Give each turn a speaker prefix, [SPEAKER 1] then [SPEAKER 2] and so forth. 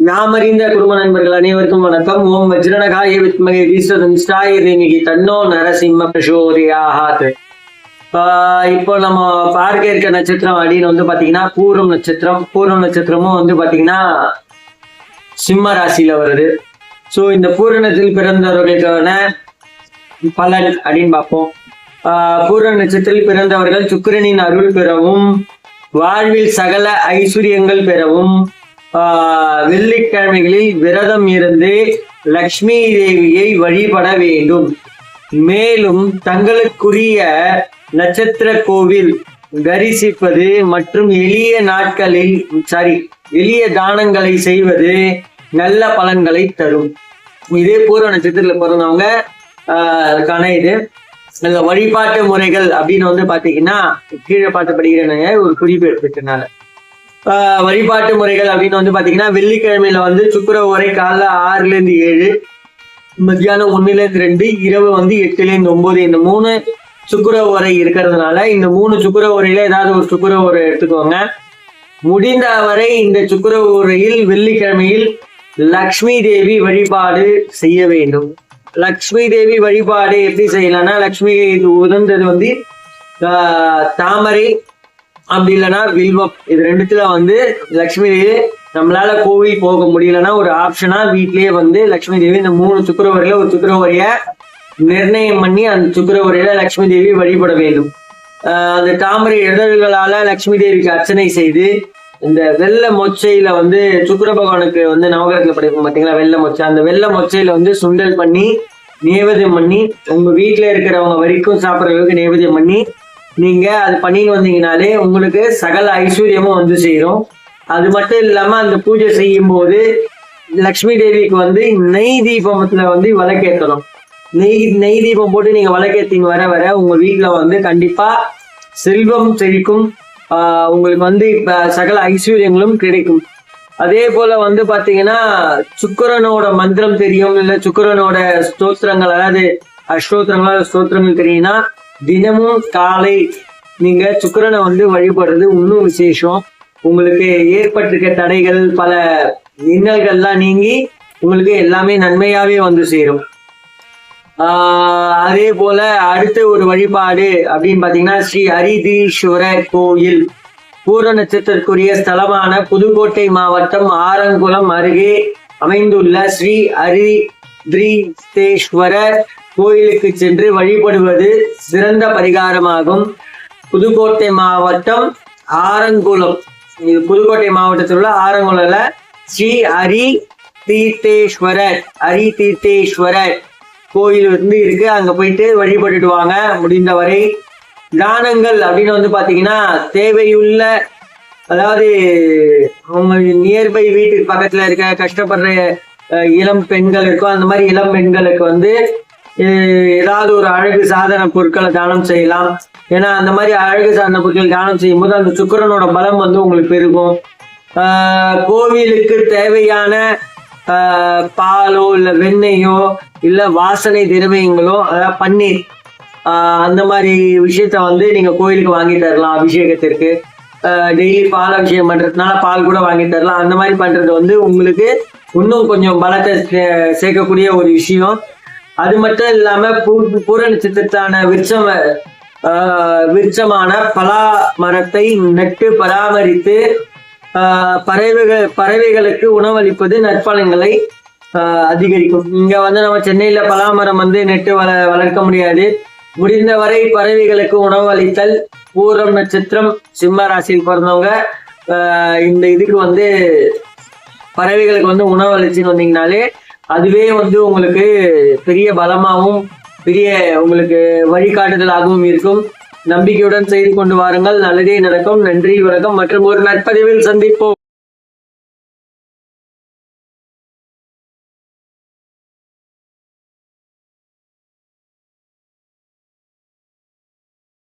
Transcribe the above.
[SPEAKER 1] யாமறிந்த குடும்ப நண்பர்கள் அனைவருக்கும் வணக்கம். ஓம் வஜ்ரணகாய வித்மகே தீஸ்வரன்ஸ்டாய தேமிகி தன்னோ நரசிம்ம பிரசோதயாத். இப்போ நம்ம பார்க்க இருக்க நட்சத்திரம் அப்படின்னு வந்து பாத்தீங்கன்னா பூரம் நட்சத்திரம். பூரம் நட்சத்திரமும் வந்து பாத்தீங்கன்னா சிம்ம ராசியில வருது. ஸோ இந்த பூரணத்தில் பிறந்தவர்களுக்கான பலன் அப்படின்னு பார்ப்போம். பூரண நட்சத்திரத்தில் பிறந்தவர்கள் சுக்கிரனின் அருள் பெறவும், வாழ்வில் சகல ஐஸ்வர்யங்கள் பெறவும், வெள்ளிக்கிழமைகளில் விரதம் இருந்து லக்ஷ்மி தேவியை வழிபட வேண்டும். மேலும் தங்களுக்குரிய நட்சத்திர கோவில் தரிசிப்பது மற்றும் எளிய தானங்களை செய்வது நல்ல பலன்களை தரும். இதே பூர்வ நட்சத்திரத்தில் பிறந்தவங்க அதுக்கான இது வழிபாட்டு முறைகள் அப்படின்னு வந்து பாத்தீங்கன்னா கீழே பார்த்து படிக்கிறேன் ஒரு குறிப்பு எடுத்துட்டனால. வழிபாட்டு முறைகள் அப்படின்னு வந்து பாத்தீங்கன்னா வெள்ளிக்கிழமையில வந்து சுக்கிர ஓரை காலைல 6 to 7, மத்தியானம் 1 to 2, இரவு வந்து 8 to 9, இந்த 3 சுக்கிர ஓரை இருக்கிறதுனால இந்த 3 சுக்கிர ஓரையில ஏதாவது ஒரு சுக்கிர ஓரை எடுத்துக்கோங்க. முடிந்த வரை இந்த சுக்கிர ஓரையில் வெள்ளிக்கிழமையில் லக்ஷ்மி தேவி வழிபாடு செய்ய வேண்டும். லக்ஷ்மி தேவி வழிபாடு எப்படி செய்யலாம்னா, லக்ஷ்மி உகந்தது வந்து தாமரை அப்படி இல்லைன்னா வில்வம், இது ரெண்டுத்துல வந்து லக்ஷ்மி தேவி நம்மளால கோவில் போக முடியலன்னா ஒரு ஆப்ஷனா வீட்லயே வந்து லக்ஷ்மி தேவி இந்த 3 சுக்கிரவரையில ஒரு சுக்கிரவரைய நிர்ணயம் பண்ணி அந்த சுக்கிரவரையில லக்ஷ்மி தேவி வழிபட வேண்டும். அந்த தாமரை இதழ்களால லக்ஷ்மி தேவிக்கு அர்ச்சனை செய்து இந்த வெள்ளை மொச்சையில வந்து சுக்கிர பகவானுக்கு வந்து நவகிரகத்துல படைப்போம் பார்த்தீங்களா, வெள்ளை மொச்சை, அந்த வெள்ளை மொச்சையில வந்து சுண்டல் பண்ணி நேவேதியம் பண்ணி உங்க வீட்டுல இருக்கிறவங்க வரைக்கும் சாப்பிட்றவங்களுக்கு நேவேதியம் பண்ணி நீங்க அது பண்ணின்னு வந்தீங்கனாலே உங்களுக்கு சகல ஐஸ்வர்யமும் வந்து சேரும். அது மட்டும் இல்லாம அந்த பூஜை செய்யும் போது லக்ஷ்மி தேவிக்கு வந்து நெய் தீபத்துல வந்து விளக்கேற்றணும். நெய் தீபம் போட்டு நீங்க விளக்கேற்றின்னு வர வர உங்க வீட்டுல வந்து கண்டிப்பா செல்வம் செழிக்கும். உங்களுக்கு வந்து இப்ப சகல ஐஸ்வர்யங்களும் கிடைக்கும். அதே போல வந்து பாத்தீங்கன்னா சுக்கிரனோட மந்திரம் தெரியும், இல்ல சுக்கிரனோட ஸ்தோத்திரங்கள், அதாவது ஸ்தோத்திரங்கள் தெரியும்னா தினமும் காலை நீங்க சுக்கிரனை வந்து வழிபடுறது இன்னும் விசேஷம். உங்களுக்கு ஏற்பட்டிருக்க தடைகள் பல இன்னல்கள்லாம் நீங்கி உங்களுக்கு எல்லாமே நன்மையாவே வந்து சேரும். அதே போல அடுத்த ஒரு வழிபாடு அப்படின்னு பாத்தீங்கன்னா ஸ்ரீ ஹரிதீஸ்வரர் கோயில். பூர்வ நட்சத்திரக்குரிய ஸ்தலமான புதுக்கோட்டை மாவட்டம் ஆரங்குளம் அருகே அமைந்துள்ள ஸ்ரீ ஹரிதீஸ்வரர் கோயிலுக்கு சென்று வழிபடுவது சிறந்த பரிகாரமாகும். புதுக்கோட்டை மாவட்டம் ஆரங்குளம், இது புதுக்கோட்டை மாவட்டத்தில் உள்ள ஆரங்குளம்ல ஸ்ரீ ஹரிதீஸ்வரர் கோயில் வந்து இருக்கு. அங்க போயிட்டு வழிபட்டுட்டு வாங்க. முடிந்தவரை தானங்கள் அப்படின்னு வந்து பாத்தீங்கன்னா தேவையுள்ள, அதாவது அவங்க நியர்பை வீட்டுக்கு பக்கத்துல இருக்க கஷ்டப்படுற இளம் பெண்கள் இருக்கும், அந்த மாதிரி இளம் பெண்களுக்கு வந்து ஏதாவது ஒரு அழகு சாதன பொருட்களை தானம் செய்யலாம். ஏன்னா அந்த மாதிரி அழகு சாதன பொருட்கள் தானம் செய்யும் போது அந்த சுக்கிரனோட பலம் வந்து உங்களுக்கு பெருகும். கோவிலுக்கு தேவையான பாலோ இல்ல வெண்ணெயோ இல்ல வாசனை திரவியங்களோ, அதாவது பன்னீர், அந்த மாதிரி விஷயத்த வந்து நீங்க கோயிலுக்கு வாங்கி தரலாம். அபிஷேகத்திற்கு டெய்லி பால் அபிஷேகம் பண்றதுனால பால் கூட வாங்கி தரலாம். அந்த மாதிரி பண்றது வந்து உங்களுக்கு இன்னும் கொஞ்சம் பலத்தை சேர்க்கக்கூடிய ஒரு விஷயம். அது மட்டும் இல்லாம பூர நட்சத்திரத்தான விருட்சமான பலா மரத்தை நட்டு பராமரித்து பறவைகளுக்கு உணவளிப்பது நற்பலன்களை அதிகரிக்கும். இங்க வந்து நம்ம சென்னையில பலாமரம் வந்து நெட்டு வளர்க்க முடியாது. முடிந்தவரை பறவைகளுக்கு உணவு அளித்தல். பூரம் நட்சத்திரம் சிம்ம ராசியில் பிறந்தவங்க இந்த இதுக்கு வந்து பறவைகளுக்கு வந்து உணவு அளிச்சுன்னு வந்தீங்கனாலே அதுவே வந்து உங்களுக்கு பெரிய பலமாகவும் பெரிய உங்களுக்கு வழிகாட்டுதலாகவும் இருக்கும். நம்பிக்கையுடன் செய்து கொண்டு வாருங்கள், நல்லதே நடக்கும். நன்றி, வணக்கம். மற்றும் ஒரு நற்பதிவில் சந்திப்போம்.